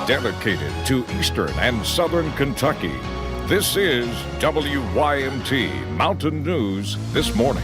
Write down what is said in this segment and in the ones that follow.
dedicated to Eastern and Southern Kentucky. This is WYMT Mountain News This Morning.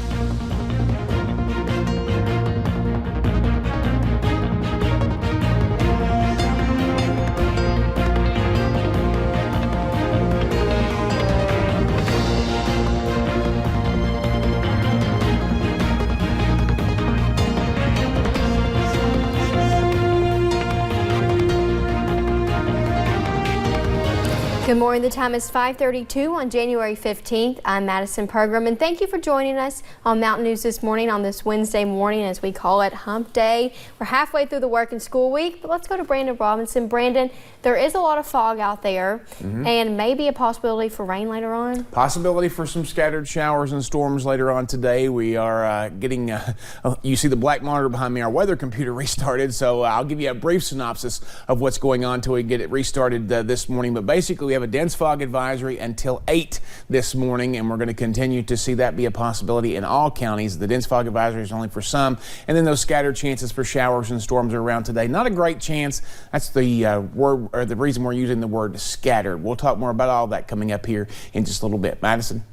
Good morning. The time is 5:32 on January 15th. I'm Madison Pergram, and thank you for joining us on Mountain News This Morning on this Wednesday morning, as we call it Hump Day. We're halfway through the work and school week, but let's go to Brandon Robinson. Brandon, there is a lot of fog out there, and maybe a possibility for rain later on. Possibility for some scattered showers and storms later on today. We are getting, you see the black monitor behind me, our weather computer restarted, so I'll give you a brief synopsis of what's going on until we get it restarted this morning. But basically, we have a dense fog advisory until 8 this morning, and we're going to continue to see that be a possibility in all counties. The dense fog advisory is only for some, and then those scattered chances for showers and storms are around today. Not a great chance. That's the word, or the reason we're using the word scattered. We'll talk more about all that coming up here in just a little bit. Madison.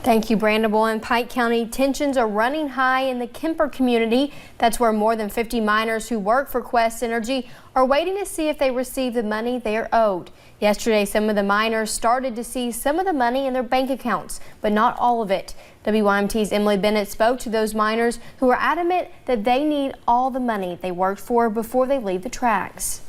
Thank you, Brandon. Well, in Pike County, tensions are running high in the Kemper community. That's where more than 50 miners who work for Quest Energy are waiting to see if they receive the money they are owed. Yesterday, some of the miners started to see some of the money in their bank accounts, but not all of it. WYMT's Emily Bennett spoke to those miners who are adamant that they need all the money they worked for before they leave the tracks.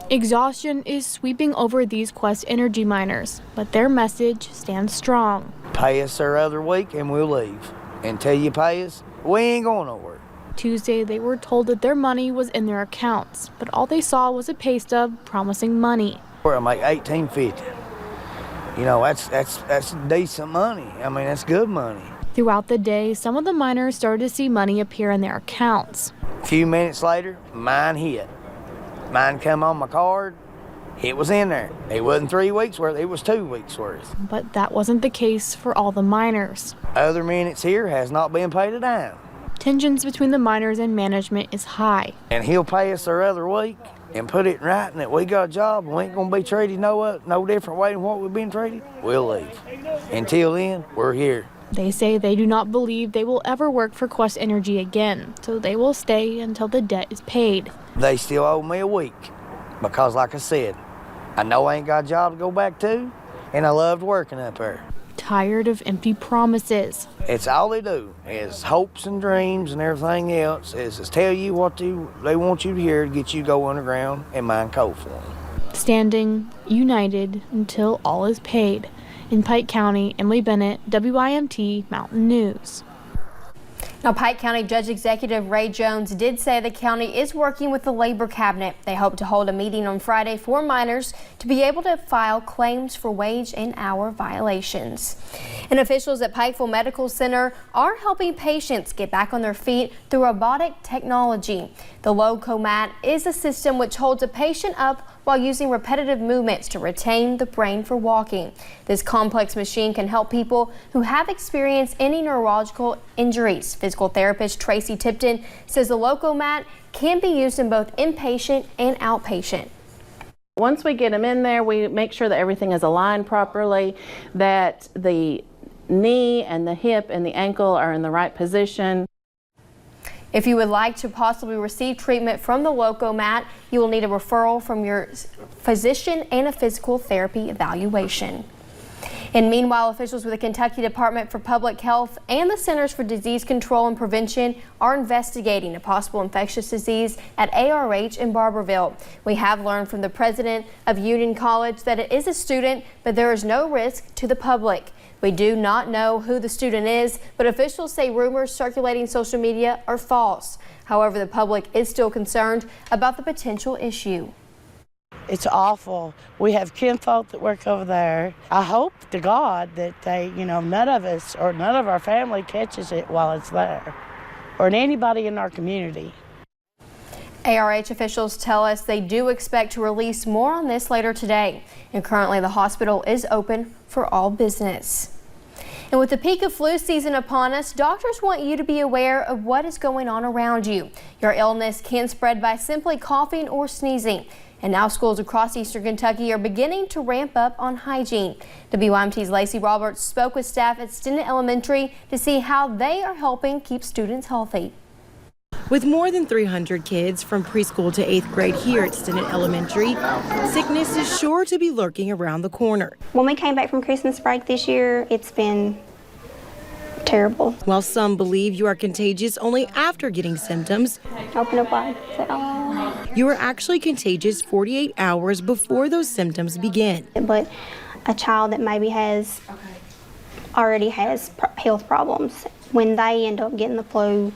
Exhaustion is sweeping over these Quest Energy miners, but their message stands strong. Pay us our other week and we'll leave. Until you pay us, we ain't going nowhere. Tuesday, they were told that their money was in their accounts, but all they saw was a pay stub promising money. I make $18.50. You know, that's decent money. I mean, that's good money. Throughout the day, some of the miners started to see money appear in their accounts. A few minutes later, mine hit. Mine come on my card. It was in there. It wasn't 3 weeks worth, it was 2 weeks worth. But that wasn't the case for all the miners. Other minutes here has not been paid a dime. Tensions between the miners and management is high. And he'll pay us our other week and put it in writing that we got a job and we ain't gonna be treated no different way than what we've been treated. We'll leave. Until then, we're here. They say they do not believe they will ever work for Quest Energy again, so they will stay until the debt is paid. They still owe me a week because, like I said, I know I ain't got a job to go back to, and I loved working up there. Tired of empty promises. It's all they do is hopes and dreams and everything else is tell you what they want you to hear to get you to go underground and mine coal for them. Standing united until all is paid. In Pike County, Emily Bennett, WYMT Mountain News. Now, Pike County Judge Executive Ray Jones did say the county is working with the Labor Cabinet. They hope to hold a meeting on Friday for miners to be able to file claims for wage and hour violations. And officials at Pikeville Medical Center are helping patients get back on their feet through robotic technology. The Usinglokomat is a system which holds a patient up while using repetitive movements to retain the brain for walking. This complex machine can help people who have experienced any neurological injuries. Physical therapist Tracy Tipton says the Usinglokomat can be used in both inpatient and outpatient. Once we get them in there, we make sure that everything is aligned properly, that the knee and the hip and the ankle are in the right position. If you would like to possibly receive treatment from the Usinglokomat, you will need a referral from your physician and a physical therapy evaluation. And meanwhile, officials with the Kentucky Department for Public Health and the Centers for Disease Control and Prevention are investigating a possible infectious disease at ARH in Barberville. We have learned from the president of Union College that it is a student, but there is no risk to the public. We do not know who the student is, but officials say rumors circulating social media are false. However, the public is still concerned about the potential issue. It's awful. We have kinfolk that work over there. I hope to God that none of us or none of our family catches it while it's there, or anybody in our community. ARH officials tell us they do expect to release more on this later today. And currently the hospital is open for all business. And with the peak of flu season upon us, doctors want you to be aware of what is going on around you. Your illness can spread by simply coughing or sneezing. And now schools across eastern Kentucky are beginning to ramp up on hygiene. WYMT's Lacey Roberts spoke with staff at Stinnett Elementary to see how they are helping keep students healthy. With more than 300 kids from preschool to 8th grade here at Stinnett Elementary, sickness is sure to be lurking around the corner. When we came back from Christmas break this year, it's been terrible. While some believe you are contagious only after getting symptoms, Open up wide. Say, oh. you are actually contagious 48 hours before those symptoms begin. But a child that maybe already has health problems, when they end up getting the flu,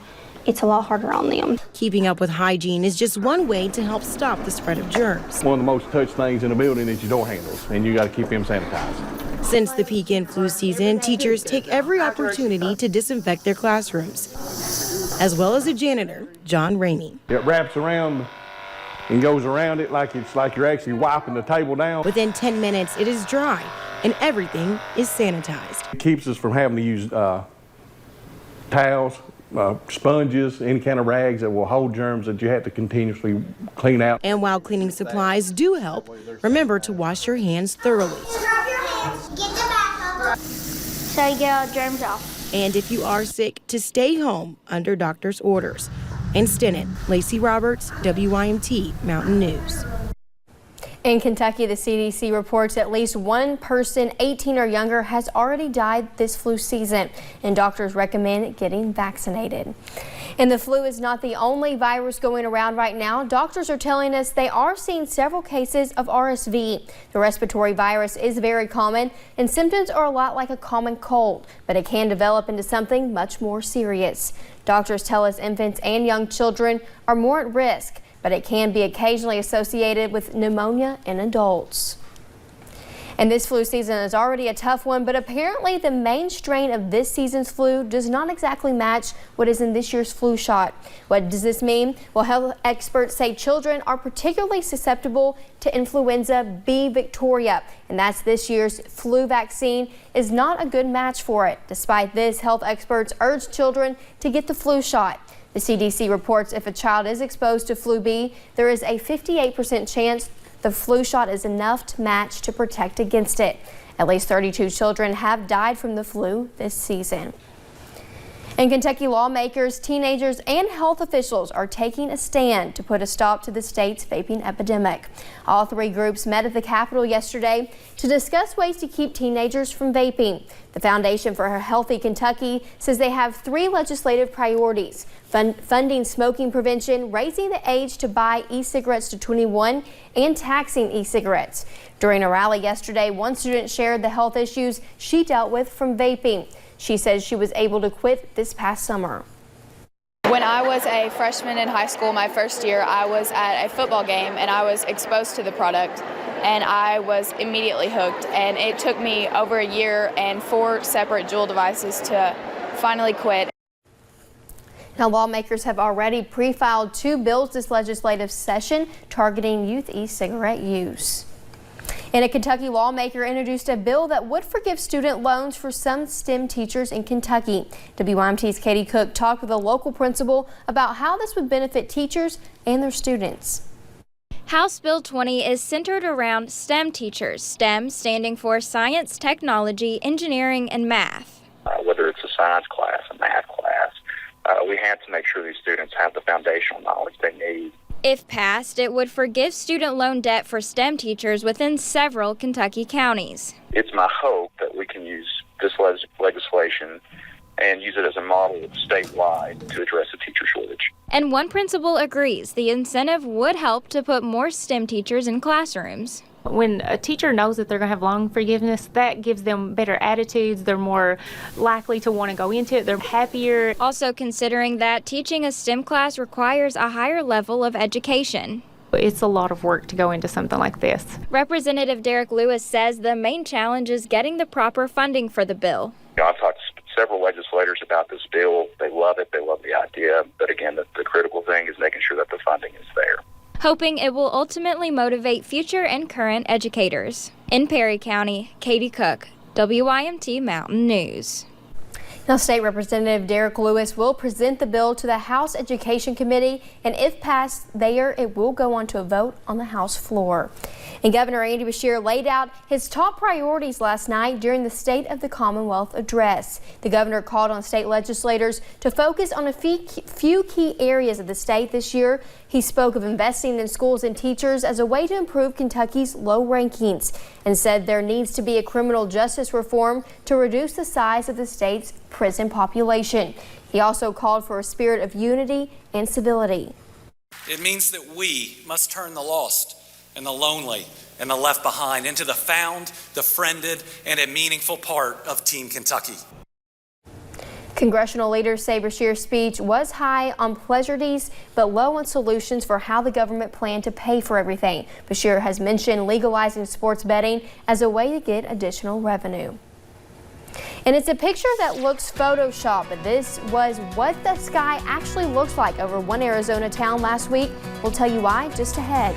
it's a lot harder on them. Keeping up with hygiene is just one way to help stop the spread of germs. One of the most touched things in the building is your door handles, and you got to keep them sanitized. Since the peak in flu season, teachers take every opportunity to disinfect their classrooms, as well as a janitor, John Rainey. It wraps around and goes around it like it's like you're actually wiping the table down. Within 10 minutes, it is dry and everything is sanitized. It keeps us from having to use towels, sponges, any kind of rags that will hold germs that you have to continuously clean out. And while cleaning supplies do help, remember to wash your hands thoroughly. So you get all the germs off. And if you are sick, to stay home under doctor's orders. In Stinnett, Lacey Roberts, WYMT Mountain News. In Kentucky, the CDC reports at least one person 18 or younger has already died this flu season, and doctors recommend getting vaccinated. And the flu is not the only virus going around right now. Doctors are telling us they are seeing several cases of RSV. The respiratory virus is very common, and symptoms are a lot like a common cold, but it can develop into something much more serious. Doctors tell us infants and young children are more at risk, but it can be occasionally associated with pneumonia in adults. And this flu season is already a tough one, but apparently the main strain of this season's flu does not exactly match what is in this year's flu shot. What does this mean? Well, health experts say children are particularly susceptible to influenza B Victoria, and that's this year's flu vaccine is not a good match for it. Despite this, health experts urge children to get the flu shot. The CDC reports if a child is exposed to flu B, there is a 58% chance the flu shot is enough to match to protect against it. At least 32 children have died from the flu this season. And Kentucky lawmakers, teenagers, and health officials are taking a stand to put a stop to the state's vaping epidemic. All three groups met at the Capitol yesterday to discuss ways to keep teenagers from vaping. The Foundation for a Healthy Kentucky says they have three legislative priorities: funding smoking prevention, raising the age to buy e-cigarettes to 21, and taxing e-cigarettes. During a rally yesterday, one student shared the health issues she dealt with from vaping. She says she was able to quit this past summer. When I was a freshman in high school, my first year, I was at a football game and I was exposed to the product and I was immediately hooked. And it took me over a year and 4 separate Juul devices to finally quit. Now, lawmakers have already pre-filed 2 bills this legislative session targeting youth e-cigarette use. And a Kentucky lawmaker introduced a bill that would forgive student loans for some STEM teachers in Kentucky. WYMT's Katie Cook talked with a local principal about how this would benefit teachers and their students. House Bill 20 is centered around STEM teachers, STEM standing for science, technology, engineering, and math. Whether it's a science class, a math class, we have to make sure these students have the foundational knowledge they need. If passed, it would forgive student loan debt for STEM teachers within several Kentucky counties. It's my hope that we can use this legislation and use it as a model statewide to address the teacher shortage. And one principal agrees the incentive would help to put more STEM teachers in classrooms. When a teacher knows that they're going to have loan forgiveness, that gives them better attitudes. They're more likely to want to go into it. They're happier. Also considering that teaching a STEM class requires a higher level of education. It's a lot of work to go into something like this. Representative Derek Lewis says the main challenge is getting the proper funding for the bill. I've talked to several legislators about this bill. They love it. They love the idea. But again, the critical thing is making sure that the funding is there, hoping it will ultimately motivate future and current educators. In Perry County, Katie Cook, WYMT Mountain News. Now, State Representative Derek Lewis will present the bill to the House Education Committee, and if passed there, it will go on to a vote on the House floor. And Governor Andy Beshear laid out his top priorities last night during the State of the Commonwealth address. The governor called on state legislators to focus on a few key areas of the state this year. He spoke of investing in schools and teachers as a way to improve Kentucky's low rankings and said there needs to be a criminal justice reform to reduce the size of the state's prison population. He also called for a spirit of unity and civility. It means that we must turn the lost and the lonely and the left behind into the found, the friended, and a meaningful part of Team Kentucky. Congressional leaders say Beshear's speech was high on pleasantries but low on solutions for how the government planned to pay for everything. Beshear has mentioned legalizing sports betting as a way to get additional revenue. And it's a picture that looks photoshopped, but this was what the sky actually looks like over one Arizona town last week. We'll tell you why just ahead.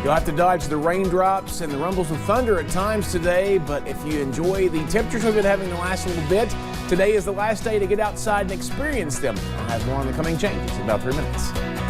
You'll have to dodge the raindrops and the rumbles of thunder at times today, but if you enjoy the temperatures we've been having the last little bit, today is the last day to get outside and experience them. I'll have more on the coming changes in about 3 minutes.